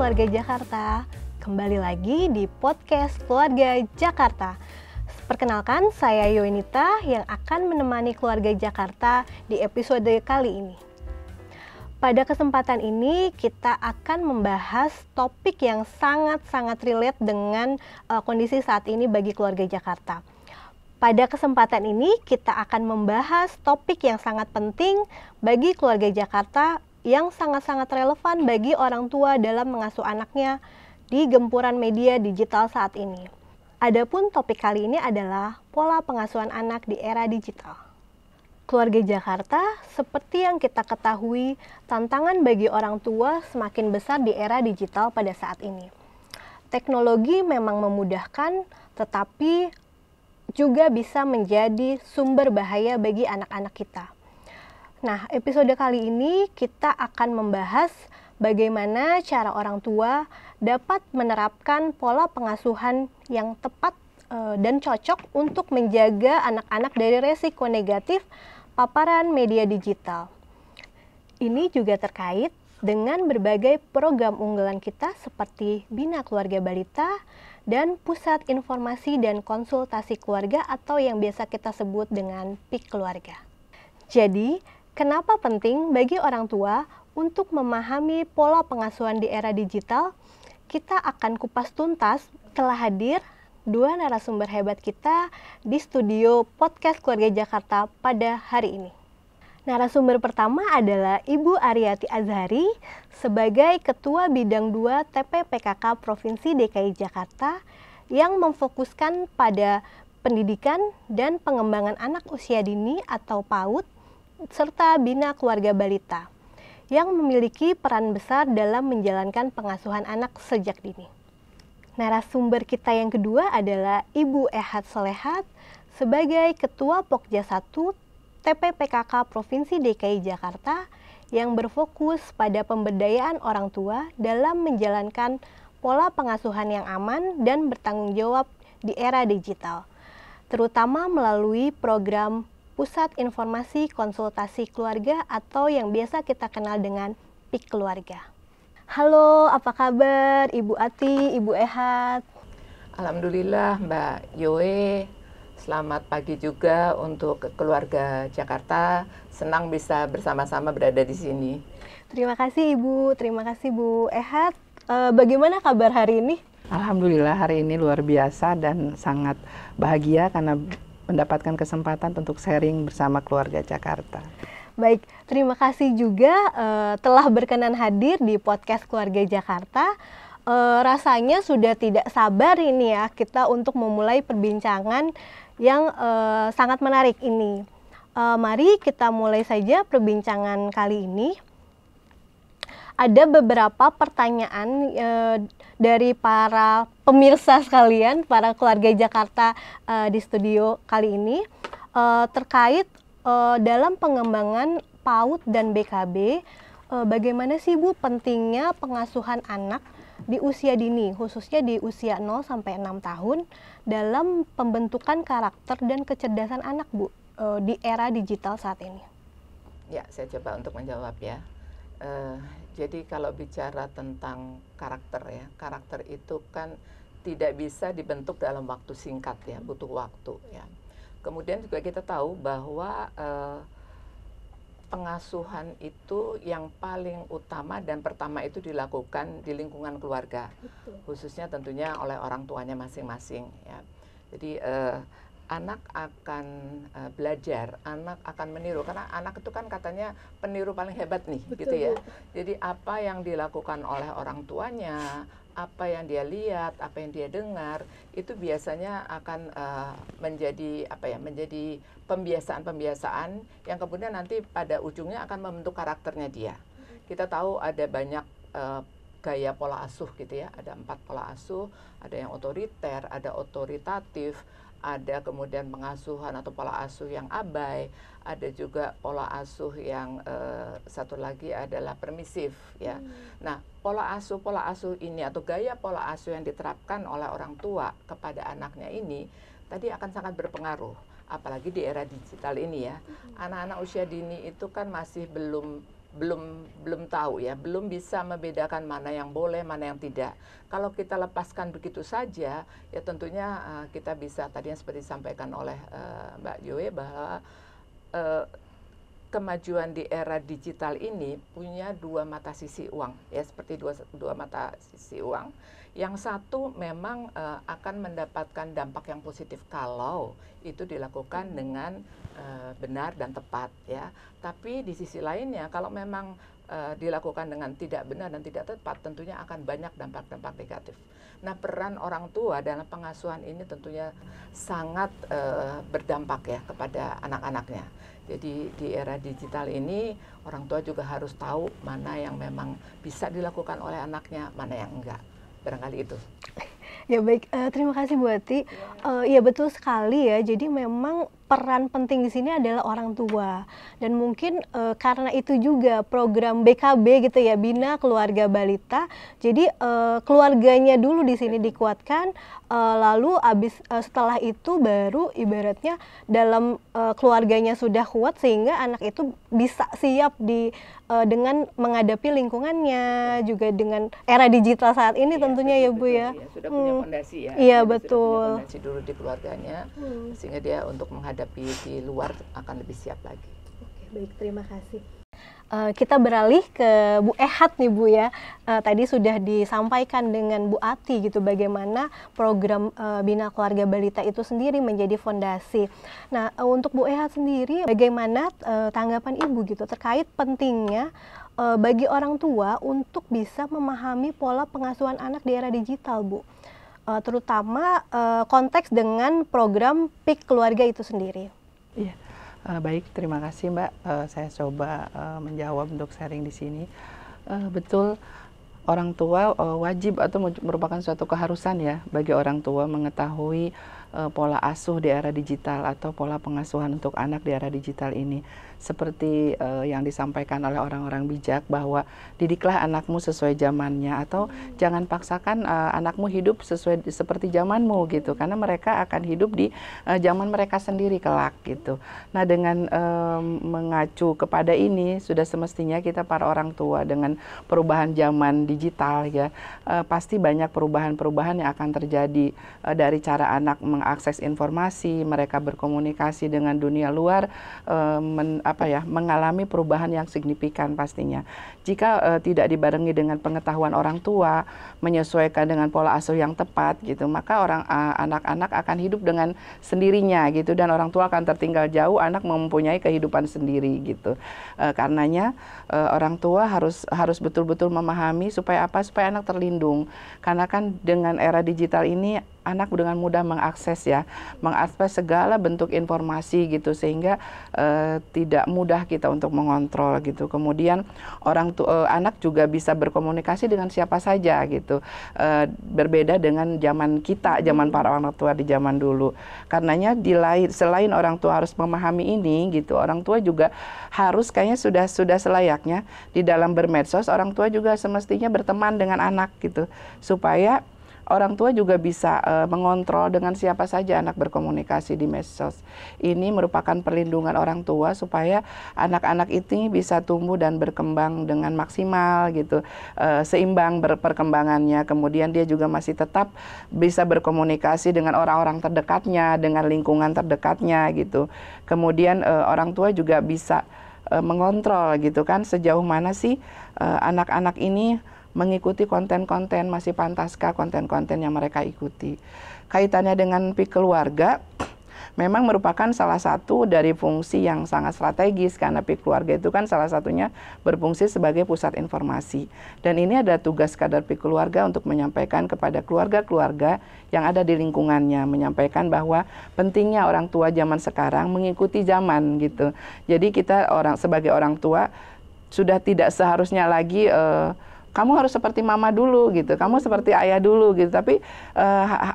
keluarga Jakarta. Kembali lagi di podcast Keluarga Jakarta. Perkenalkan, saya Yonita yang akan menemani keluarga Jakarta di episode kali ini. Pada kesempatan ini kita akan membahas topik yang sangat-sangat relate dengan kondisi saat ini bagi keluarga Jakarta. Pada kesempatan ini kita akan membahas topik yang sangat penting bagi keluarga Jakarta yang sangat-sangat relevan bagi orang tua dalam mengasuh anaknya di gempuran media digital saat ini. Adapun topik kali ini adalah pola pengasuhan anak di era digital. Keluarga Jakarta, seperti yang kita ketahui, tantangan bagi orang tua semakin besar di era digital pada saat ini. Teknologi memang memudahkan, tetapi juga bisa menjadi sumber bahaya bagi anak-anak kita. Nah, episode kali ini kita akan membahas bagaimana cara orang tua dapat menerapkan pola pengasuhan yang tepat dan cocok untuk menjaga anak-anak dari resiko negatif paparan media digital. Ini juga terkait dengan berbagai program unggulan kita seperti Bina Keluarga Balita dan Pusat Informasi dan Konsultasi Keluarga atau yang biasa kita sebut dengan PIK Keluarga. Jadi, kenapa penting bagi orang tua untuk memahami pola pengasuhan di era digital? Kita akan kupas tuntas. Telah hadir dua narasumber hebat kita di studio podcast Keluarga Jakarta pada hari ini. Narasumber pertama adalah Ibu Aryati Azhari sebagai Ketua Bidang 2 TPPKK Provinsi DKI Jakarta yang memfokuskan pada pendidikan dan pengembangan anak usia dini atau PAUD serta Bina Keluarga Balita yang memiliki peran besar dalam menjalankan pengasuhan anak sejak dini. Narasumber kita yang kedua adalah Ibu Ehat Solehat sebagai Ketua Pokja 1 TPPKK Provinsi DKI Jakarta yang berfokus pada pemberdayaan orang tua dalam menjalankan pola pengasuhan yang aman dan bertanggung jawab di era digital, terutama melalui program Pusat Informasi Konsultasi Keluarga atau yang biasa kita kenal dengan PIK Keluarga. Halo, apa kabar Ibu Ati, Ibu Ehat? Alhamdulillah Mbak Yoe, selamat pagi juga untuk keluarga Jakarta. Senang bisa bersama-sama berada di sini. Terima kasih Ibu, terima kasih Bu Ehat. Bagaimana kabar hari ini? Alhamdulillah hari ini luar biasa dan sangat bahagia karena mendapatkan kesempatan untuk sharing bersama keluarga Jakarta. Baik, terima kasih juga telah berkenan hadir di podcast Keluarga Jakarta. Rasanya sudah tidak sabar ini ya kita untuk memulai perbincangan yang sangat menarik ini. Mari kita mulai saja perbincangan kali ini. Ada beberapa pertanyaan dari para pemirsa sekalian, para keluarga Jakarta di studio kali ini terkait dalam pengembangan PAUD dan BKB, bagaimana sih Bu pentingnya pengasuhan anak di usia dini, khususnya di usia 0 sampai 6 tahun dalam pembentukan karakter dan kecerdasan anak Bu di era digital saat ini? Ya, saya coba untuk menjawab ya. Jadi kalau bicara tentang karakter ya, karakter itu kan tidak bisa dibentuk dalam waktu singkat ya, butuh waktu ya. Kemudian juga kita tahu bahwa pengasuhan itu yang paling utama dan pertama itu dilakukan di lingkungan keluarga. Betul. Khususnya tentunya oleh orang tuanya masing-masing ya. Jadi anak akan belajar, anak akan meniru karena anak itu kan katanya peniru paling hebat nih. Betul, gitu ya. Bu. Jadi apa yang dilakukan oleh orang tuanya, apa yang dia lihat, apa yang dia dengar, itu biasanya akan menjadi menjadi pembiasaan-pembiasaan yang kemudian nanti pada ujungnya akan membentuk karakternya dia. Kita tahu ada banyak gaya pola asuh gitu ya, ada 4 pola asuh, ada yang otoriter, ada otoritatif, ada kemudian pengasuhan atau pola asuh yang abai, ada juga pola asuh yang satu lagi adalah permisif ya. Nah, pola asuh ini atau gaya pola asuh yang diterapkan oleh orang tua kepada anaknya ini tadi akan sangat berpengaruh, apalagi di era digital ini ya. Anak-anak usia dini itu kan masih belum belum tahu ya, belum bisa membedakan mana yang boleh, mana yang tidak. Kalau kita lepaskan begitu saja, ya tentunya kita bisa tadi yang seperti disampaikan oleh Mbak Yoe bahwa kemajuan di era digital ini punya dua mata sisi uang, ya seperti dua mata sisi uang. Yang satu memang akan mendapatkan dampak yang positif kalau itu dilakukan dengan benar dan tepat, ya. Tapi di sisi lainnya kalau memang dilakukan dengan tidak benar dan tidak tepat, tentunya akan banyak dampak-dampak negatif. Nah, peran orang tua dalam pengasuhan ini tentunya sangat berdampak ya kepada anak-anaknya. Jadi di era digital ini orang tua juga harus tahu mana yang memang bisa dilakukan oleh anaknya, mana yang enggak. Barangkali itu. Ya baik, terima kasih Bu Ati. Ya betul sekali ya. Jadi memang peran penting di sini adalah orang tua. Dan mungkin karena itu juga program BKB gitu ya, Bina Keluarga Balita. Jadi keluarganya dulu di sini dikuatkan, lalu setelah itu baru ibaratnya dalam keluarganya sudah kuat sehingga anak itu bisa siap dengan menghadapi lingkungannya, juga dengan era digital saat ini tentunya ya Bu ya. Sudah punya fondasi ya. Iya Jadi betul. sudah punya fondasi dulu di keluarganya, sehingga dia untuk menghadapi di luar akan lebih siap lagi. Oke, baik, terima kasih. Kita beralih ke Bu Ehat nih Bu ya. Tadi sudah disampaikan dengan Bu Ati gitu bagaimana program Bina Keluarga Balita itu sendiri menjadi fondasi. Nah, untuk Bu Ehat sendiri bagaimana tanggapan Ibu gitu terkait pentingnya bagi orang tua untuk bisa memahami pola pengasuhan anak di era digital Bu. Terutama konteks dengan program PIK Keluarga itu sendiri. Iya. Baik, terima kasih Mbak. Saya coba menjawab untuk sharing di sini. Betul, orang tua wajib atau merupakan suatu keharusan ya bagi orang tua mengetahui pola asuh di era digital atau pola pengasuhan untuk anak di era digital ini. Seperti yang disampaikan oleh orang-orang bijak bahwa didiklah anakmu sesuai zamannya atau jangan paksakan anakmu hidup seperti zamanmu gitu, karena mereka akan hidup di zaman mereka sendiri kelak gitu. Nah, dengan mengacu kepada ini sudah semestinya kita para orang tua dengan perubahan zaman digital ya, pasti banyak perubahan-perubahan yang akan terjadi dari cara anak mengakses informasi, mereka berkomunikasi dengan dunia luar, mengalami perubahan yang signifikan pastinya. Jika tidak dibarengi dengan pengetahuan orang tua, menyesuaikan dengan pola asuh yang tepat gitu, maka anak-anak akan hidup dengan sendirinya gitu, dan orang tua akan tertinggal jauh, anak mempunyai kehidupan sendiri gitu. Karenanya orang tua harus betul-betul memahami supaya anak terlindung. Karena kan dengan era digital ini anak dengan mudah mengakses segala bentuk informasi gitu, sehingga tidak mudah kita untuk mengontrol gitu. Kemudian anak juga bisa berkomunikasi dengan siapa saja gitu, berbeda dengan zaman para orang tua di zaman dulu. Karenanya selain orang tua harus memahami ini gitu, orang tua juga harus kayaknya sudah selayaknya di dalam bermedsos, orang tua juga semestinya berteman dengan anak gitu, supaya orang tua juga bisa mengontrol dengan siapa saja anak berkomunikasi di medsos. Ini merupakan perlindungan orang tua supaya anak-anak ini bisa tumbuh dan berkembang dengan maksimal gitu, seimbang perkembangannya. Kemudian dia juga masih tetap bisa berkomunikasi dengan orang-orang terdekatnya, dengan lingkungan terdekatnya gitu. Kemudian orang tua juga bisa mengontrol gitu kan, sejauh mana sih anak-anak ini mengikuti konten-konten, masih pantaskah konten-konten yang mereka ikuti. Kaitannya dengan PIK keluarga memang merupakan salah satu dari fungsi yang sangat strategis, karena PIK keluarga itu kan salah satunya berfungsi sebagai pusat informasi. Dan ini ada tugas kadar PIK keluarga untuk menyampaikan kepada keluarga-keluarga yang ada di lingkungannya, menyampaikan bahwa pentingnya orang tua zaman sekarang mengikuti zaman gitu. Jadi kita sebagai orang tua sudah tidak seharusnya lagi kamu harus seperti mama dulu gitu, kamu seperti ayah dulu gitu. Tapi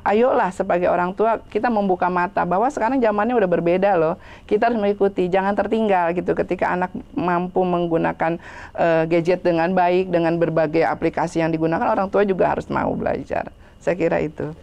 ayolah sebagai orang tua kita membuka mata bahwa sekarang zamannya udah berbeda loh. Kita harus mengikuti, jangan tertinggal gitu. Ketika anak mampu menggunakan gadget dengan baik, dengan berbagai aplikasi yang digunakan, orang tua juga harus mau belajar. Saya kira itu.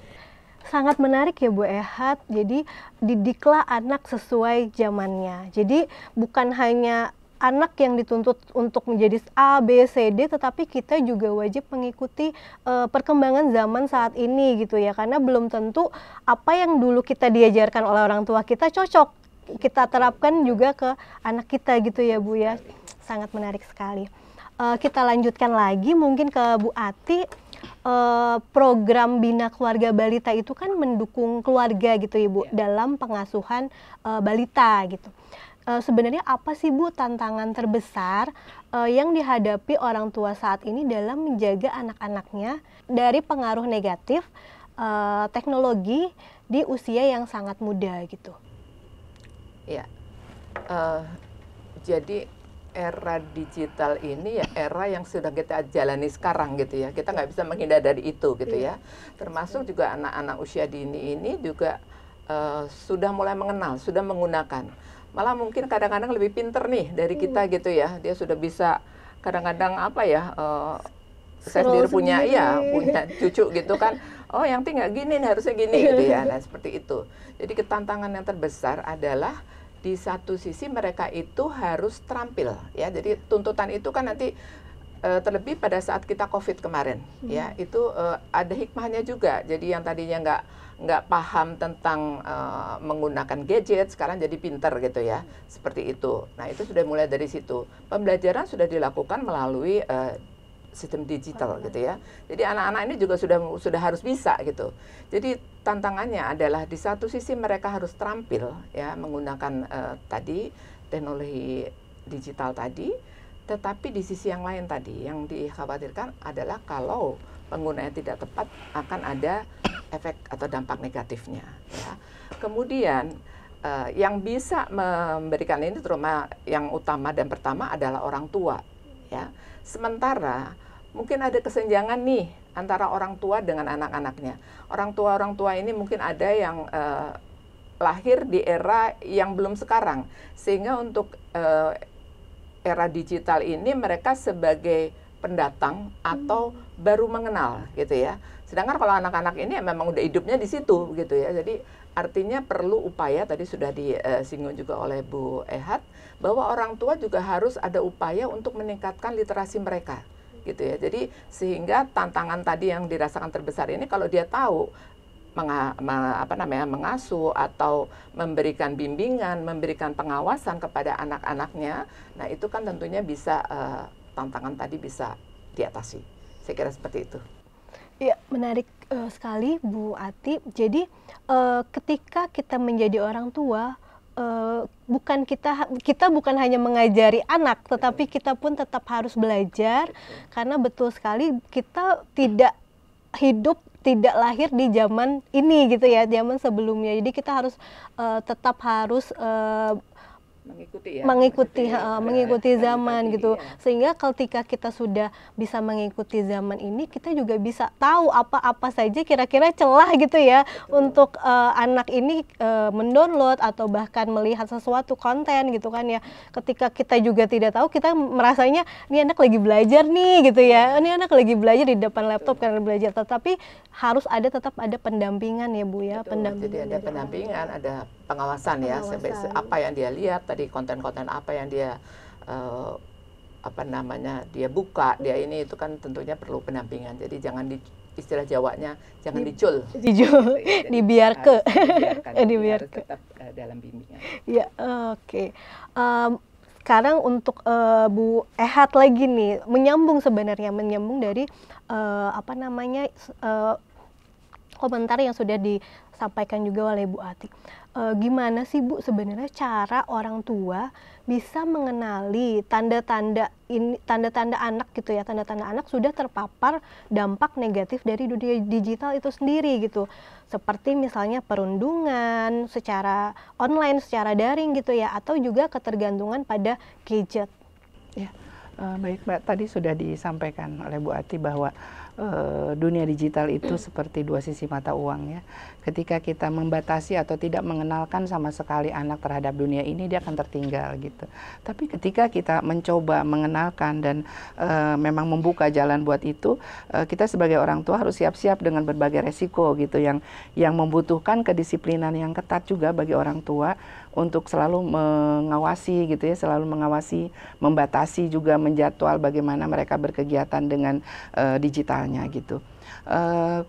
Sangat menarik ya Bu Ehat. Jadi didiklah anak sesuai zamannya. Jadi bukan hanya anak yang dituntut untuk menjadi A, B, C, D, tetapi kita juga wajib mengikuti perkembangan zaman saat ini gitu ya, karena belum tentu apa yang dulu kita diajarkan oleh orang tua kita cocok kita terapkan juga ke anak kita gitu ya Bu ya. Sangat menarik sekali. Kita lanjutkan lagi mungkin ke Bu Ati. Program Bina Keluarga Balita itu kan mendukung keluarga gitu ya Bu dalam pengasuhan balita gitu. Sebenarnya apa sih Bu tantangan terbesar yang dihadapi orang tua saat ini dalam menjaga anak-anaknya dari pengaruh negatif teknologi di usia yang sangat muda gitu? Ya, jadi era digital ini ya era yang sudah kita jalani sekarang gitu ya. Kita nggak bisa menghindar dari itu gitu ya. Termasuk juga anak-anak usia dini ini juga sudah mulai mengenal, sudah menggunakan. Malah mungkin kadang-kadang lebih pinter nih dari kita gitu ya. Dia sudah bisa kadang-kadang apa ya, saya sendiri punya cucu gitu kan. Oh yang tinggal gini nih, harusnya gini gitu ya. Nah seperti itu. Jadi ketantangan yang terbesar adalah di satu sisi mereka itu harus terampil ya. Jadi tuntutan itu kan nanti terlebih pada saat kita COVID kemarin ya, itu ada hikmahnya juga. Jadi yang tadinya nggak paham tentang menggunakan gadget sekarang jadi pinter gitu ya, seperti itu. Nah itu sudah mulai dari situ. Pembelajaran sudah dilakukan melalui sistem digital gitu ya. Jadi anak-anak ini juga sudah harus bisa gitu. Jadi tantangannya adalah di satu sisi mereka harus terampil ya menggunakan tadi teknologi digital tadi, tetapi di sisi yang lain tadi yang dikhawatirkan adalah kalau penggunanya tidak tepat akan ada efek atau dampak negatifnya ya. Kemudian yang bisa memberikan ini terutama yang utama dan pertama adalah orang tua ya. Sementara mungkin ada kesenjangan nih antara orang tua dengan anak-anaknya. Orang tua ini mungkin ada yang lahir di era yang belum sekarang, sehingga untuk era digital ini mereka sebagai pendatang atau baru mengenal gitu ya. Sedangkan kalau anak-anak ini memang udah hidupnya di situ gitu ya. Jadi artinya perlu upaya, tadi sudah disinggung juga oleh Bu Ehat, bahwa orang tua juga harus ada upaya untuk meningkatkan literasi mereka gitu ya. Jadi sehingga tantangan tadi yang dirasakan terbesar ini kalau dia tahu mengasuh atau memberikan bimbingan, memberikan pengawasan kepada anak-anaknya, nah itu kan tentunya bisa tantangan tadi bisa diatasi. Saya kira seperti itu. Ya, menarik sekali Bu Ati. Jadi ketika kita menjadi orang tua, kita bukan hanya mengajari anak, tetapi kita pun tetap harus belajar, karena betul sekali kita tidak lahir di zaman ini gitu ya, zaman sebelumnya. Jadi kita harus tetap harus mengikuti zaman gitu. Sehingga ketika kita sudah bisa mengikuti zaman ini, kita juga bisa tahu apa saja kira-kira celah gitu ya untuk anak ini mendownload atau bahkan melihat sesuatu konten gitu kan ya. Ketika kita juga tidak tahu, kita merasanya ini anak lagi belajar nih gitu ya. Ini anak lagi belajar di depan laptop karena belajar, tetapi harus tetap ada pendampingan ya Bu ya. Jadi ada pendampingan, ada pengawasan ya, apa yang dia lihat tadi, konten-konten apa yang dia dia buka, dia ini itu kan tentunya perlu pendampingan. Jadi jangan istilah Jawanya jangan dicul, dibiarkan tetap dalam bimbingan. Ya, oke. Sekarang untuk Bu Ehat lagi nih, menyambung dari komentar yang sudah disampaikan juga oleh Bu Ati. Gimana sih Bu sebenarnya cara orang tua bisa mengenali tanda-tanda anak gitu ya, tanda-tanda anak sudah terpapar dampak negatif dari dunia digital itu sendiri gitu. Seperti misalnya perundungan secara online, secara daring gitu ya, atau juga ketergantungan pada gadget. Ya, baik Mbak, tadi sudah disampaikan oleh Bu Ati bahwa dunia digital itu seperti dua sisi mata uang ya. Ketika kita membatasi atau tidak mengenalkan sama sekali anak terhadap dunia ini, dia akan tertinggal gitu. Tapi ketika kita mencoba mengenalkan dan memang membuka jalan buat itu, kita sebagai orang tua harus siap-siap dengan berbagai resiko gitu yang membutuhkan kedisiplinan yang ketat juga bagi orang tua untuk selalu mengawasi gitu ya, selalu mengawasi, membatasi juga menjadwal bagaimana mereka berkegiatan dengan digitalnya gitu.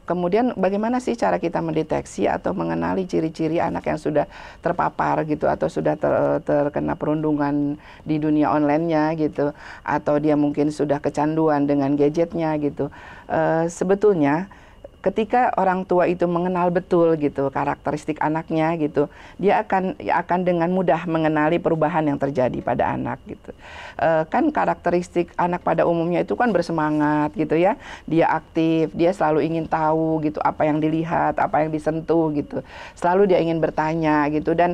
Kemudian bagaimana sih cara kita mendeteksi atau mengenali ciri-ciri anak yang sudah terpapar gitu atau sudah terkena perundungan di dunia online-nya gitu, atau dia mungkin sudah kecanduan dengan gadgetnya gitu. Sebetulnya ketika orang tua itu mengenal betul gitu karakteristik anaknya gitu, dia akan dengan mudah mengenali perubahan yang terjadi pada anak gitu. Kan karakteristik anak pada umumnya itu kan bersemangat gitu ya, dia aktif, dia selalu ingin tahu gitu apa yang dilihat, apa yang disentuh gitu, selalu dia ingin bertanya gitu dan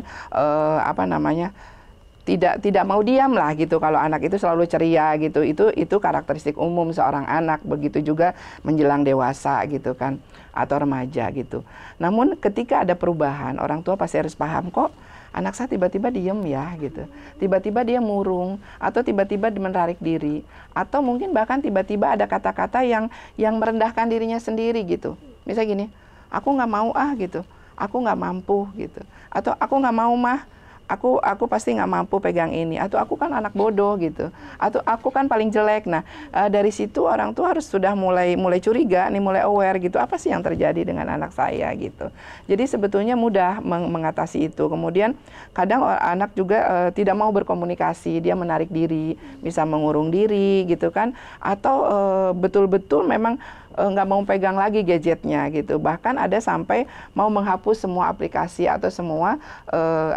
tidak mau diam lah gitu. Kalau anak itu selalu ceria gitu, itu karakteristik umum seorang anak. Begitu juga menjelang dewasa gitu kan, atau remaja gitu. Namun ketika ada perubahan, orang tua pasti harus paham, kok anak saya tiba-tiba diem ya gitu, tiba-tiba dia murung, atau tiba-tiba menarik diri, atau mungkin bahkan tiba-tiba ada kata-kata yang merendahkan dirinya sendiri gitu. Misalnya gini, aku nggak mau gitu, aku nggak mampu gitu, atau aku nggak mau mah, aku pasti nggak mampu pegang ini, atau aku kan anak bodoh gitu, atau aku kan paling jelek. Nah, dari situ orang tua harus sudah mulai curiga nih, mulai aware gitu, apa sih yang terjadi dengan anak saya gitu. Jadi sebetulnya mudah mengatasi itu. Kemudian kadang anak juga tidak mau berkomunikasi, dia menarik diri, bisa mengurung diri gitu kan, atau betul-betul memang nggak mau pegang lagi gadgetnya gitu. Bahkan ada sampai mau menghapus semua aplikasi atau semua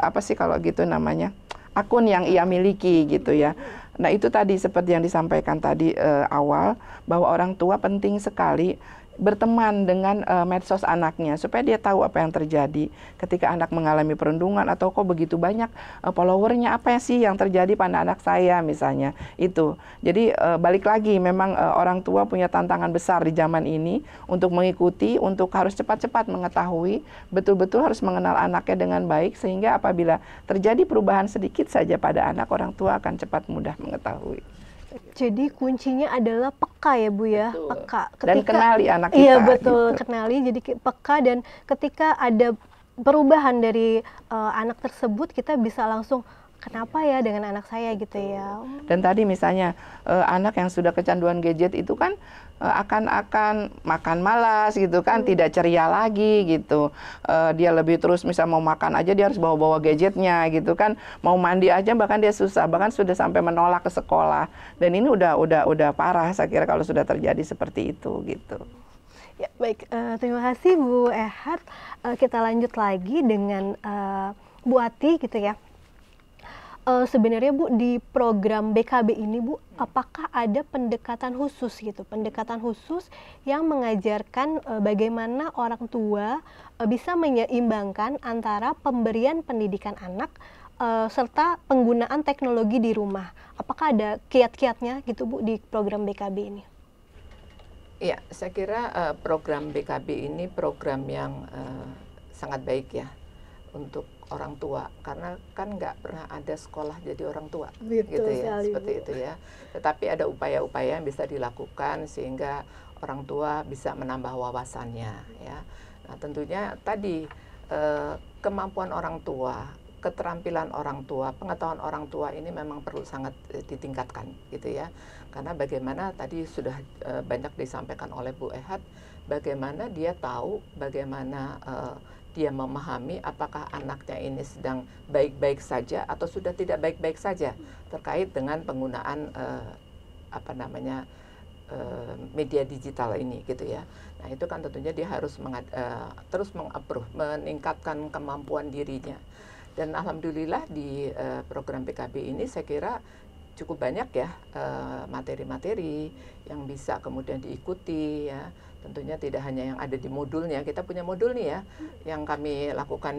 apa sih kalau gitu namanya, akun yang ia miliki gitu ya. Nah itu tadi seperti yang disampaikan tadi awal, bahwa orang tua penting sekali berteman dengan medsos anaknya supaya dia tahu apa yang terjadi ketika anak mengalami perundungan, atau kok begitu banyak followernya, apa sih yang terjadi pada anak saya misalnya itu. Jadi balik lagi, memang orang tua punya tantangan besar di zaman ini untuk mengikuti, untuk harus cepat-cepat mengetahui, betul-betul harus mengenal anaknya dengan baik, sehingga apabila terjadi perubahan sedikit saja pada anak, orang tua akan cepat mudah mengetahui. Jadi kuncinya adalah peka ya Bu ya, Betul. peka. Dan kenali anak kita. Iya betul, gitu. kenali, jadi peka, dan ketika ada perubahan dari anak tersebut, kita bisa langsung, kenapa ya dengan anak saya gitu ya. Dan tadi misalnya anak yang sudah kecanduan gadget itu kan akan makan malas gitu kan, tidak ceria lagi gitu. Dia lebih terus, misal mau makan aja dia harus bawa-bawa gadgetnya gitu kan. Mau mandi aja bahkan dia susah, bahkan sudah sampai menolak ke sekolah. Dan ini udah parah saya kira kalau sudah terjadi seperti itu gitu. Ya, baik, terima kasih Bu Ehat. Kita lanjut lagi dengan Bu Ati gitu ya. Sebenarnya Bu, di program BKB ini Bu, apakah ada pendekatan khusus gitu, pendekatan khusus yang mengajarkan bagaimana orang tua bisa menyeimbangkan antara pemberian pendidikan anak serta penggunaan teknologi di rumah? Apakah ada kiat-kiatnya gitu Bu di program BKB ini? Ya, saya kira program BKB ini program yang sangat baik ya untuk orang tua, karena kan nggak pernah ada sekolah jadi orang tua. Betul gitu ya, sekali, seperti Bu. itu ya. Tetapi ada upaya-upaya yang bisa dilakukan sehingga orang tua bisa menambah wawasannya ya. Nah tentunya tadi kemampuan orang tua, keterampilan orang tua, pengetahuan orang tua ini memang perlu sangat ditingkatkan gitu ya. Karena bagaimana tadi sudah banyak disampaikan oleh Bu Ehat, bagaimana dia tahu, bagaimana dia memahami apakah anaknya ini sedang baik-baik saja atau sudah tidak baik-baik saja terkait dengan penggunaan media digital ini gitu ya. Nah itu kan tentunya dia harus terus mengapprove, meningkatkan kemampuan dirinya. Dan alhamdulillah di program PKB ini saya kira cukup banyak ya materi-materi yang bisa kemudian diikuti ya. Tentunya tidak hanya yang ada di modulnya, kita punya modul nih ya, yang kami lakukan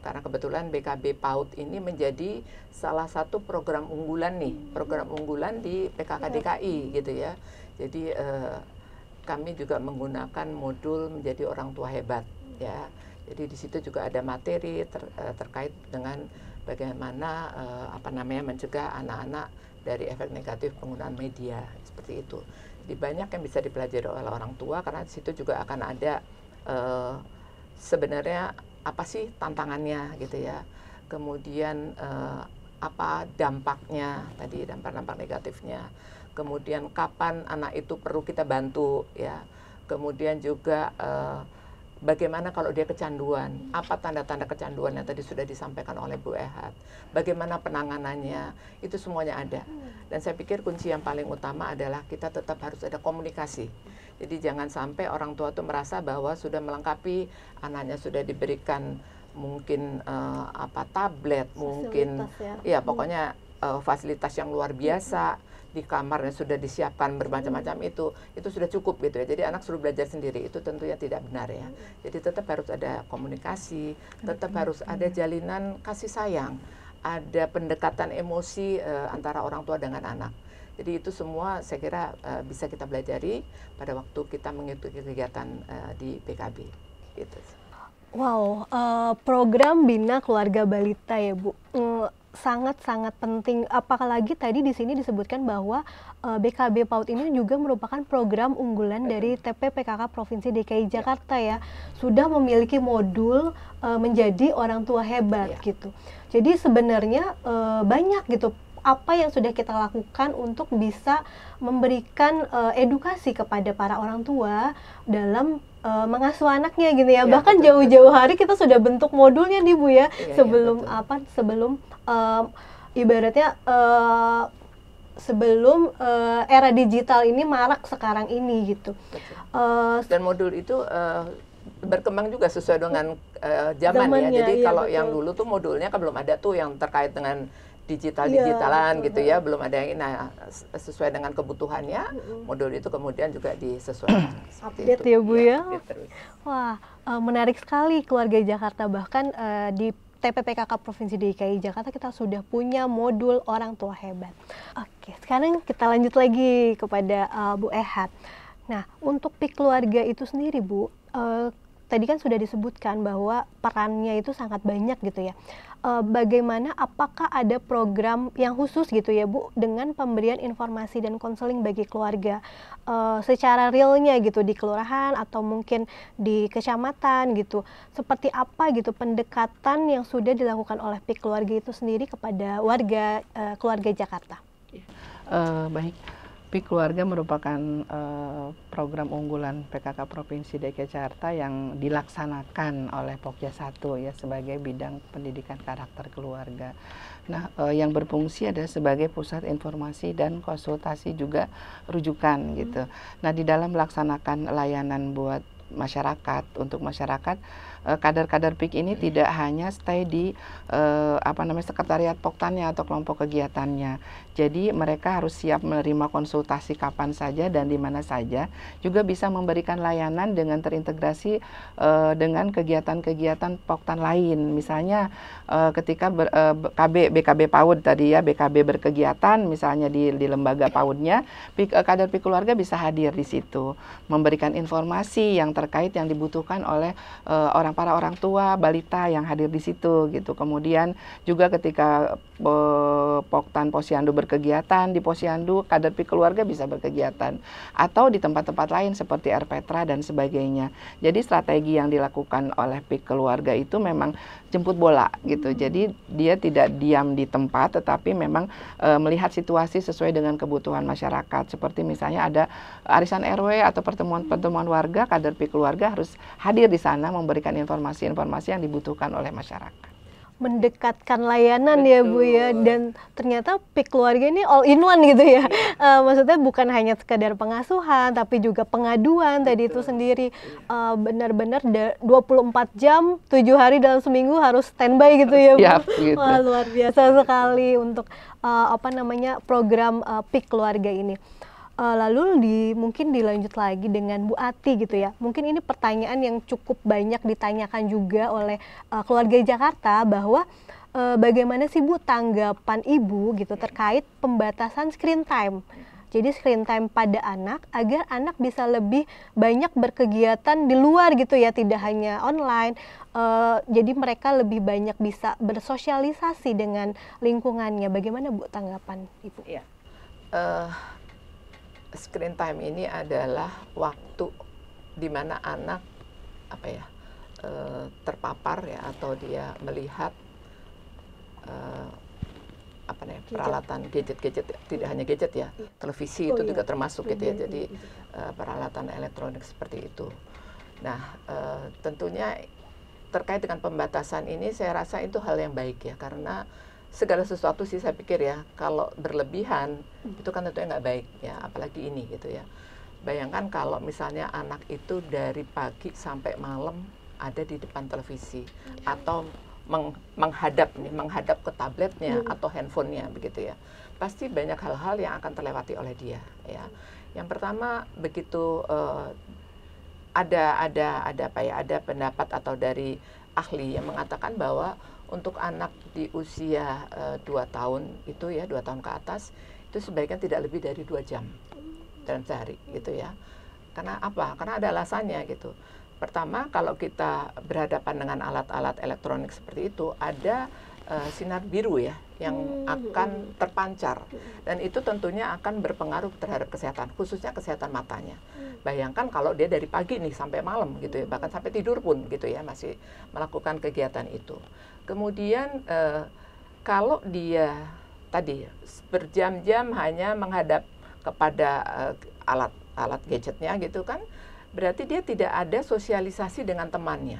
karena kebetulan BKB PAUD ini menjadi salah satu program unggulan nih, program unggulan di PKK DKI gitu ya. Jadi kami juga menggunakan modul menjadi orang tua hebat ya. Jadi di situ juga ada materi terkait dengan bagaimana mencegah anak-anak dari efek negatif penggunaan media seperti itu. Di banyak yang bisa dipelajari oleh orang tua karena di situ juga akan ada sebenarnya apa sih tantangannya gitu ya. Kemudian apa dampaknya tadi, dampak-dampak negatifnya. Kemudian kapan anak itu perlu kita bantu ya. Kemudian juga bagaimana kalau dia kecanduan, apa tanda-tanda kecanduan yang tadi sudah disampaikan oleh Bu Ehat, bagaimana penanganannya, itu semuanya ada. Dan saya pikir kunci yang paling utama adalah kita tetap harus ada komunikasi. Jadi jangan sampai orang tua itu merasa bahwa sudah melengkapi, anaknya sudah diberikan mungkin tablet, mungkin ya pokoknya fasilitas yang luar biasa. Di kamarnya sudah disiapkan bermacam-macam itu sudah cukup gitu ya. Jadi anak suruh belajar sendiri, itu tentunya tidak benar ya. Jadi tetap harus ada komunikasi, tetap harus ada jalinan kasih sayang, ada pendekatan emosi antara orang tua dengan anak. Jadi itu semua saya kira bisa kita pelajari pada waktu kita mengikuti kegiatan di PKB. Gitu. Wow, program Bina Keluarga Balita ya Bu. Sangat-sangat penting, apalagi tadi di sini disebutkan bahwa BKB PAUD ini juga merupakan program unggulan dari TP-PKK Provinsi DKI Jakarta ya. Sudah memiliki modul menjadi orang tua hebat gitu. Jadi sebenarnya banyak gitu apa yang sudah kita lakukan untuk bisa memberikan edukasi kepada para orang tua dalam mengasuh anaknya gitu ya. Bahkan jauh-jauh hari kita sudah bentuk modulnya nih Bu ya. Sebelum ibaratnya sebelum era digital ini marak sekarang ini gitu. Dan modul itu berkembang juga sesuai dengan zamannya. Jadi kalau yang dulu tuh modulnya kan belum ada tuh yang terkait dengan digitalan gitu ya, belum ada yang sesuai dengan kebutuhannya. Modul itu kemudian juga disesuaikan. Update ya Bu ya. Wah, menarik sekali Keluarga Jakarta, bahkan di TP-PKK Provinsi DKI Jakarta kita sudah punya modul orang tua hebat. Oke, sekarang kita lanjut lagi kepada Bu Ehat. Nah, untuk PIK keluarga itu sendiri Bu, tadi kan sudah disebutkan bahwa perannya itu sangat banyak gitu ya. Bagaimana, apakah ada program yang khusus gitu ya Bu dengan pemberian informasi dan konseling bagi keluarga secara realnya gitu di kelurahan atau mungkin di kecamatan gitu, seperti apa gitu pendekatan yang sudah dilakukan oleh PIK keluarga itu sendiri kepada warga keluarga Jakarta? Baik, PIK keluarga merupakan program unggulan PKK Provinsi DKI Jakarta yang dilaksanakan oleh Pokja 1 ya sebagai bidang pendidikan karakter keluarga. Nah, yang berfungsi adalah sebagai pusat informasi dan konsultasi juga rujukan gitu. Nah, di dalam melaksanakan layanan buat masyarakat, untuk masyarakat, kader-kader PIK ini tidak hanya stay di sekretariat Poktannya atau kelompok kegiatannya. Jadi mereka harus siap menerima konsultasi kapan saja dan di mana saja. Juga bisa memberikan layanan dengan terintegrasi dengan kegiatan-kegiatan Poktan lain. Misalnya ketika BKB PAUD tadi ya, BKB berkegiatan misalnya di lembaga PAUD-nya, kader PIK keluarga bisa hadir di situ, memberikan informasi yang terkait yang dibutuhkan oleh para orang tua balita yang hadir di situ gitu. Kemudian juga ketika Poktan Posyandu berkegiatan, di Posyandu kader PIK keluarga bisa berkegiatan, atau di tempat-tempat lain seperti RPTRA dan sebagainya. Jadi strategi yang dilakukan oleh PIK keluarga itu memang jemput bola gitu. Jadi dia tidak diam di tempat, tetapi memang melihat situasi sesuai dengan kebutuhan masyarakat. Seperti misalnya ada arisan RW atau pertemuan-pertemuan warga, kader PIK keluarga harus hadir di sana memberikan informasi-informasi yang dibutuhkan oleh masyarakat. Mendekatkan layanan. Betul. Ya Bu ya, dan ternyata PIK keluarga ini all in one gitu ya. Maksudnya bukan hanya sekadar pengasuhan tapi juga pengaduan. Betul. Tadi itu sendiri benar-benar 24 jam 7 hari dalam seminggu harus standby gitu ya Bu. Yap, gitu. Wah, luar biasa sekali untuk program PIK keluarga ini. Lalu mungkin dilanjut lagi dengan Bu Ati gitu ya. Mungkin ini pertanyaan yang cukup banyak ditanyakan juga oleh keluarga Jakarta, bahwa bagaimana sih Bu tanggapan Ibu gitu terkait pembatasan screen time. Jadi screen time pada anak agar anak bisa lebih banyak berkegiatan di luar gitu ya, tidak hanya online. Jadi mereka lebih banyak bisa bersosialisasi dengan lingkungannya. Bagaimana Bu tanggapan Ibu? Iya. Screen time ini adalah waktu di mana anak terpapar ya, atau dia melihat peralatan gadget, tidak hanya gadget ya, televisi itu juga termasuk gitu ya. Jadi peralatan elektronik seperti itu. Nah, tentunya terkait dengan pembatasan ini saya rasa itu hal yang baik ya, karena segala sesuatu sih saya pikir ya, kalau berlebihan itu kan tentunya nggak baik ya, apalagi ini gitu ya. Bayangkan kalau misalnya anak itu dari pagi sampai malam ada di depan televisi atau menghadap ke tabletnya atau handphonenya begitu ya. Pasti banyak hal-hal yang akan terlewati oleh dia ya. Yang pertama, begitu ada pendapat atau dari ahli yang mengatakan bahwa untuk anak di usia 2 tahun itu ya, 2 tahun ke atas itu sebaiknya tidak lebih dari 2 jam dalam sehari gitu ya. Karena apa? Karena ada alasannya gitu. Pertama, kalau kita berhadapan dengan alat-alat elektronik seperti itu, ada sinar biru ya yang akan terpancar, dan itu tentunya akan berpengaruh terhadap kesehatan, khususnya kesehatan matanya. Bayangkan kalau dia dari pagi nih sampai malam gitu ya, bahkan sampai tidur pun gitu ya, masih melakukan kegiatan itu. Kemudian kalau dia tadi berjam-jam hanya menghadap kepada alat gadgetnya gitu kan, berarti dia tidak ada sosialisasi dengan temannya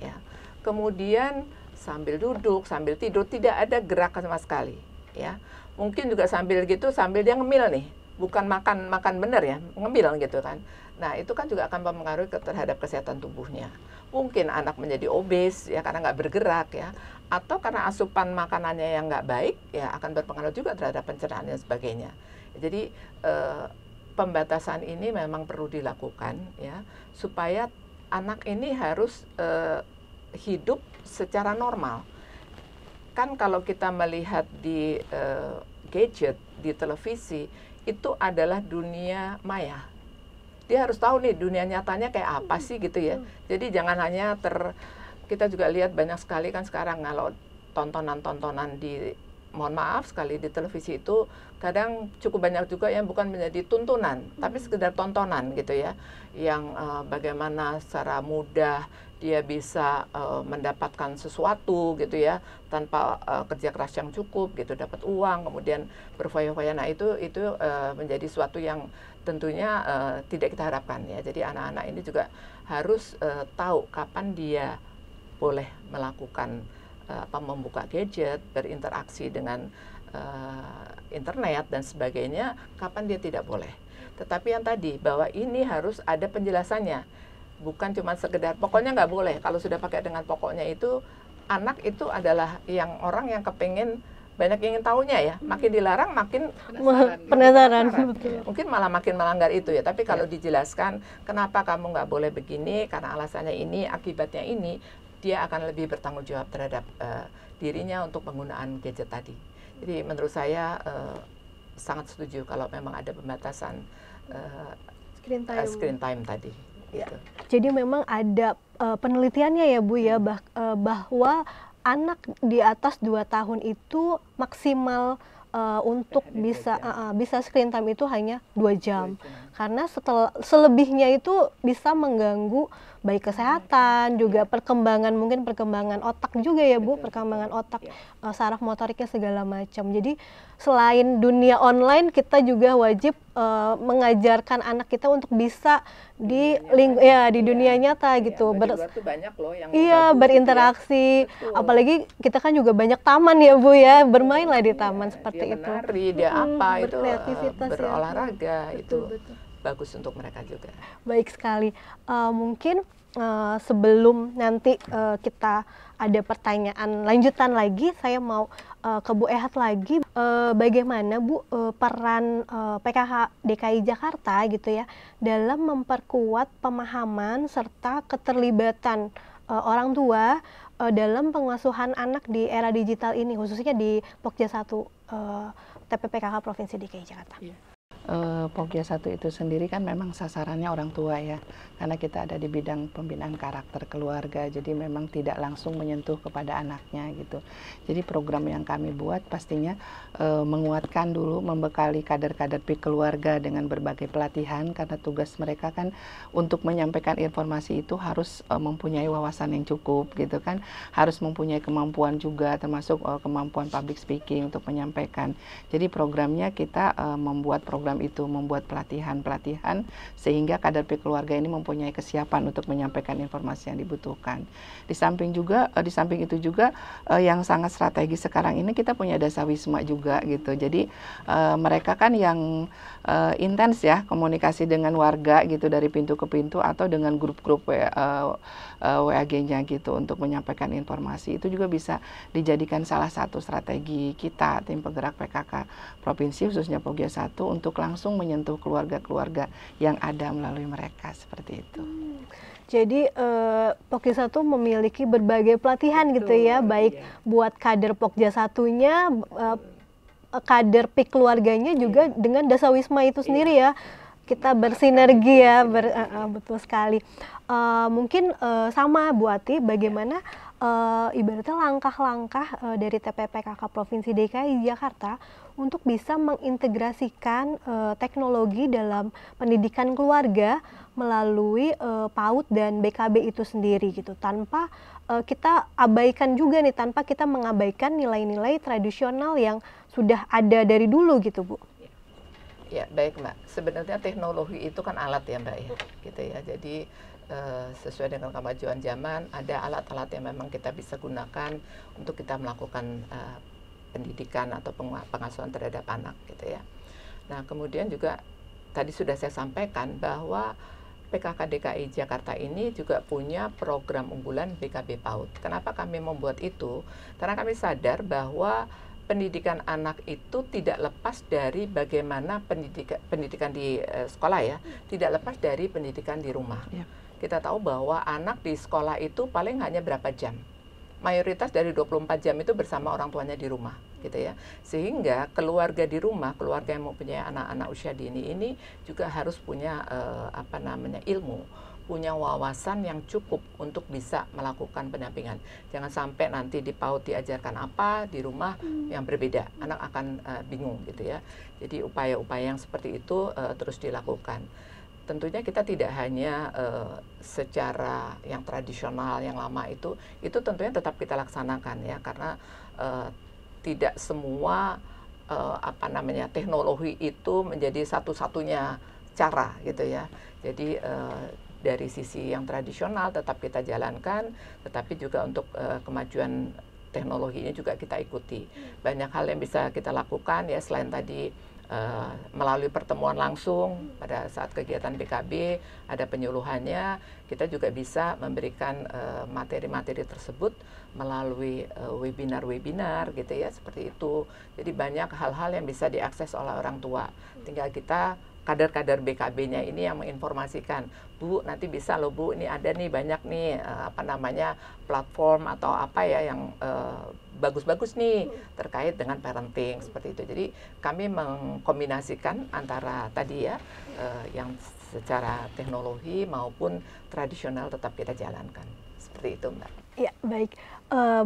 ya. Kemudian sambil duduk, sambil tidur, tidak ada gerak sama sekali ya. Mungkin juga sambil gitu, sambil dia ngemil nih, bukan makan benar ya, ngemil gitu kan. Nah, itu kan juga akan mempengaruhi terhadap kesehatan tubuhnya. Mungkin anak menjadi obes ya karena nggak bergerak ya, atau karena asupan makanannya yang nggak baik ya, akan berpengaruh juga terhadap pencernaan dan sebagainya. Jadi pembatasan ini memang perlu dilakukan ya, supaya anak ini harus hidup secara normal. Kan kalau kita melihat di gadget, di televisi, itu adalah dunia maya. Dia harus tahu nih dunia nyatanya kayak apa sih gitu ya. Jadi jangan hanya kita juga lihat banyak sekali kan sekarang kalau tontonan-tontonan mohon maaf sekali di televisi itu kadang cukup banyak juga yang bukan menjadi tuntunan, tapi sekedar tontonan gitu ya, yang bagaimana secara mudah dia bisa mendapatkan sesuatu gitu ya, tanpa kerja keras yang cukup gitu, dapat uang, kemudian berfoya-foya. Nah itu menjadi sesuatu yang tentunya tidak kita harapkan ya. Jadi anak-anak ini juga harus tahu kapan dia boleh melakukan membuka gadget, berinteraksi dengan internet dan sebagainya, kapan dia tidak boleh. Tetapi yang tadi, bahwa ini harus ada penjelasannya, bukan cuma sekedar pokoknya nggak boleh. Kalau sudah pakai dengan pokoknya itu, anak itu adalah orang yang kepengen banyak ingin tahunya ya, makin dilarang makin penasaran. Mungkin malah makin melanggar itu ya. Tapi kalau dijelaskan kenapa kamu nggak boleh begini, karena alasannya ini, akibatnya ini, dia akan lebih bertanggung jawab terhadap dirinya untuk penggunaan gadget tadi. Jadi menurut saya sangat setuju kalau memang ada pembatasan screen time tadi. Ya. Gitu. Jadi memang ada penelitiannya ya Bu ya, bahwa anak di atas 2 tahun itu maksimal untuk bisa screen time itu hanya 2 jam. Karena selebihnya itu bisa mengganggu baik kesehatan, juga mungkin perkembangan otak juga ya Bu, perkembangan otak, saraf motoriknya segala macam. Jadi selain dunia online, kita juga wajib mengajarkan anak kita untuk bisa di dunia nyata gitu. Di luar tuh banyak loh yang berinteraksi. Gitu ya. Apalagi kita kan juga banyak taman ya Bu ya, bermainlah di taman seperti dia menari, itu. Dia itu berolahraga betul. Bagus untuk mereka juga. Baik sekali. Mungkin sebelum nanti kita ada pertanyaan lanjutan lagi, saya mau ke Bu Ehat lagi. Bagaimana Bu peran PKK DKI Jakarta gitu ya dalam memperkuat pemahaman serta keterlibatan orang tua dalam pengasuhan anak di era digital ini, khususnya di Pokja 1 TPPKK Provinsi DKI Jakarta. Pogja 1 itu sendiri kan memang sasarannya orang tua ya, karena kita ada di bidang pembinaan karakter keluarga, jadi memang tidak langsung menyentuh kepada anaknya gitu. Jadi program yang kami buat pastinya menguatkan dulu, membekali kader-kader keluarga dengan berbagai pelatihan, karena tugas mereka kan untuk menyampaikan informasi itu harus mempunyai wawasan yang cukup gitu kan, harus mempunyai kemampuan juga, termasuk kemampuan public speaking untuk menyampaikan. Jadi programnya kita membuat program itu, membuat pelatihan-pelatihan sehingga kader keluarga ini mempunyai kesiapan untuk menyampaikan informasi yang dibutuhkan. Di samping itu juga yang sangat strategis sekarang ini kita punya dasawisma juga gitu. Jadi mereka kan yang intens ya komunikasi dengan warga gitu dari pintu ke pintu atau dengan grup-grup WAG-nya gitu untuk menyampaikan informasi. Itu juga bisa dijadikan salah satu strategi kita tim penggerak PKK provinsi khususnya Pogja 1 untuk langsung menyentuh keluarga-keluarga yang ada melalui mereka seperti itu. Jadi Pogja 1 memiliki berbagai pelatihan gitu ya, baik buat kader Pogja 1-nya, kader PIK keluarganya juga dengan dasawisma itu sendiri ya. Kita bersinergi ya, betul sekali. Mungkin sama Bu Ati, bagaimana ibaratnya langkah-langkah dari TPPKK Provinsi DKI Jakarta untuk bisa mengintegrasikan teknologi dalam pendidikan keluarga melalui PAUD dan BKB itu sendiri gitu, tanpa kita abaikan juga nih, tanpa kita mengabaikan nilai-nilai tradisional yang sudah ada dari dulu gitu Bu. Ya, baik Mbak. Sebenarnya teknologi itu kan alat ya Mbak ya, gitu ya. Jadi sesuai dengan kemajuan zaman, ada alat-alat yang memang kita bisa gunakan untuk kita melakukan pendidikan atau pengasuhan terhadap anak, gitu ya. Nah, kemudian juga tadi sudah saya sampaikan bahwa PKK DKI Jakarta ini juga punya program unggulan BKB PAUD. Kenapa kami membuat itu? Karena kami sadar bahwa pendidikan anak itu tidak lepas dari bagaimana pendidikan di sekolah ya, tidak lepas dari pendidikan di rumah. Ya. Kita tahu bahwa anak di sekolah itu paling hanya berapa jam. Mayoritas dari 24 jam itu bersama orang tuanya di rumah, gitu ya. Sehingga keluarga di rumah, keluarga yang mempunyai anak-anak usia dini ini juga harus punya ilmu, punya wawasan yang cukup untuk bisa melakukan pendampingan. Jangan sampai nanti di PAUD diajarkan apa, di rumah yang berbeda. Anak akan bingung gitu ya. Jadi upaya-upaya yang seperti itu terus dilakukan. Tentunya kita tidak hanya secara yang tradisional, yang lama itu tentunya tetap kita laksanakan ya, karena tidak semua teknologi itu menjadi satu-satunya cara gitu ya. Jadi dari sisi yang tradisional tetap kita jalankan, tetapi juga untuk kemajuan teknologinya juga kita ikuti. Banyak hal yang bisa kita lakukan ya, selain tadi melalui pertemuan langsung pada saat kegiatan BKB, ada penyuluhannya, kita juga bisa memberikan materi-materi tersebut melalui webinar-webinar gitu ya, seperti itu. Jadi banyak hal-hal yang bisa diakses oleh orang tua. Tinggal kita kader-kader BKB-nya ini yang menginformasikan, Bu, nanti bisa loh Bu, ini ada nih banyak nih platform atau apa ya yang bagus-bagus nih terkait dengan parenting seperti itu. Jadi kami mengkombinasikan antara tadi ya yang secara teknologi maupun tradisional tetap kita jalankan. Seperti itu Mbak. Ya baik,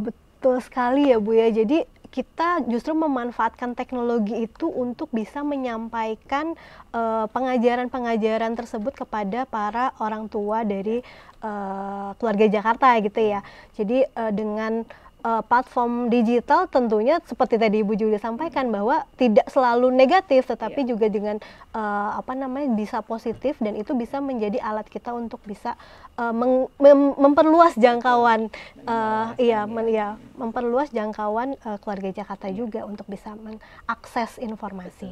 betul sekali ya Bu ya. Jadi kita justru memanfaatkan teknologi itu untuk bisa menyampaikan pengajaran-pengajaran tersebut kepada para orang tua dari keluarga Jakarta gitu ya. Jadi dengan platform digital tentunya seperti tadi Ibu juga sampaikan bahwa tidak selalu negatif, tetapi juga dengan bisa positif, dan itu bisa menjadi alat kita untuk bisa memperluas jangkauan memperluas jangkauan keluarga Jakarta juga untuk bisa mengakses informasi.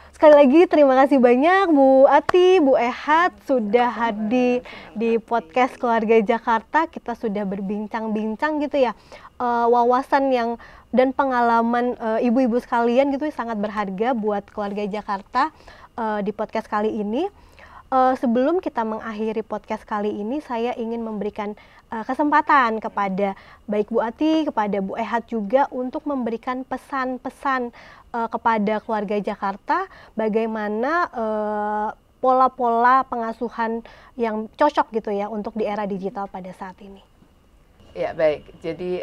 Sekali lagi terima kasih banyak Bu Ati, Bu Ehat sudah hadir di podcast Keluarga Jakarta. Kita sudah berbincang-bincang gitu ya, wawasan yang dan pengalaman ibu-ibu sekalian gitu sangat berharga buat Keluarga Jakarta di podcast kali ini. Sebelum kita mengakhiri podcast kali ini, saya ingin memberikan kesempatan kepada baik Bu Ati, kepada Bu Ehat juga untuk memberikan pesan-pesan kepada keluarga Jakarta bagaimana pola-pola pengasuhan yang cocok gitu ya untuk di era digital pada saat ini. Ya baik, jadi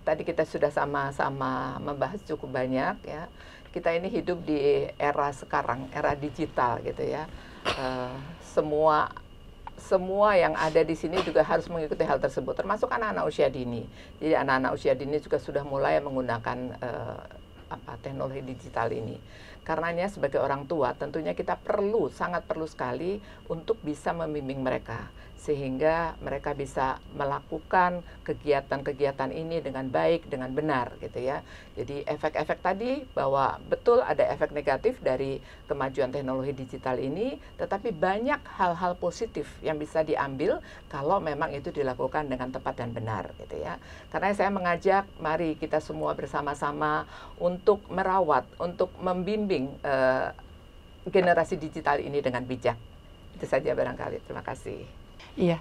tadi kita sudah sama-sama membahas cukup banyak ya. Kita ini hidup di era sekarang, era digital gitu ya. Semua yang ada di sini juga harus mengikuti hal tersebut, termasuk anak-anak usia dini. Jadi anak-anak usia dini juga sudah mulai menggunakan teknologi digital ini. Karenanya sebagai orang tua tentunya kita sangat perlu sekali untuk bisa membimbing mereka sehingga mereka bisa melakukan kegiatan-kegiatan ini dengan baik, dengan benar gitu ya. Jadi efek-efek tadi bahwa betul ada efek negatif dari kemajuan teknologi digital ini, tetapi banyak hal-hal positif yang bisa diambil kalau memang itu dilakukan dengan tepat dan benar gitu ya. Karena saya mengajak mari kita semua bersama-sama untuk merawat, untuk membimbing generasi digital ini dengan bijak. Itu saja barangkali. Terima kasih. Iya,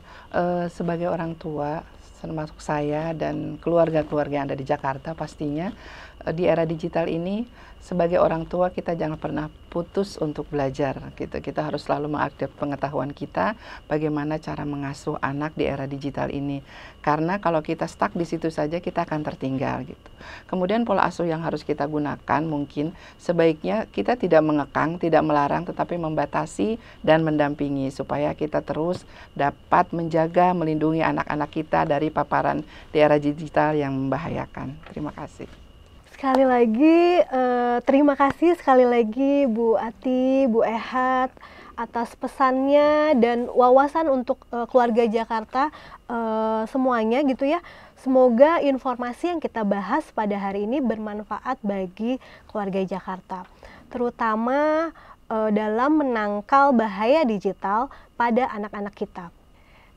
sebagai orang tua, termasuk saya dan keluarga-keluarga yang ada di Jakarta, pastinya di era digital ini sebagai orang tua kita jangan pernah putus untuk belajar gitu. Kita harus selalu mengupdate pengetahuan kita bagaimana cara mengasuh anak di era digital ini. Karena kalau kita stuck di situ saja kita akan tertinggal gitu. Kemudian pola asuh yang harus kita gunakan mungkin sebaiknya kita tidak mengekang, tidak melarang, tetapi membatasi dan mendampingi supaya kita terus dapat menjaga, melindungi anak-anak kita dari paparan di era digital yang membahayakan. Terima kasih. Sekali lagi, terima kasih sekali lagi Bu Ati, Bu Ehat atas pesannya dan wawasan untuk keluarga Jakarta semuanya gitu ya. Semoga informasi yang kita bahas pada hari ini bermanfaat bagi keluarga Jakarta, terutama dalam menangkal bahaya digital pada anak-anak kita.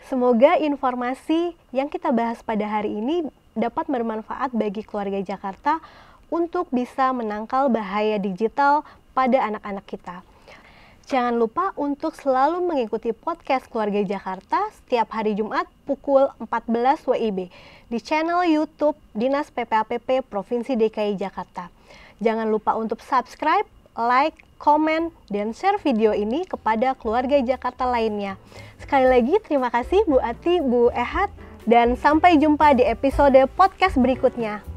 Semoga informasi yang kita bahas pada hari ini dapat bermanfaat bagi keluarga Jakarta untuk bisa menangkal bahaya digital pada anak-anak kita. Jangan lupa untuk selalu mengikuti podcast Keluarga Jakarta setiap hari Jumat pukul 14 WIB di channel YouTube Dinas PPAPP Provinsi DKI Jakarta. Jangan lupa untuk subscribe, like, komen, dan share video ini kepada keluarga Jakarta lainnya. Sekali lagi terima kasih Bu Ati, Bu Ehat, dan sampai jumpa di episode podcast berikutnya.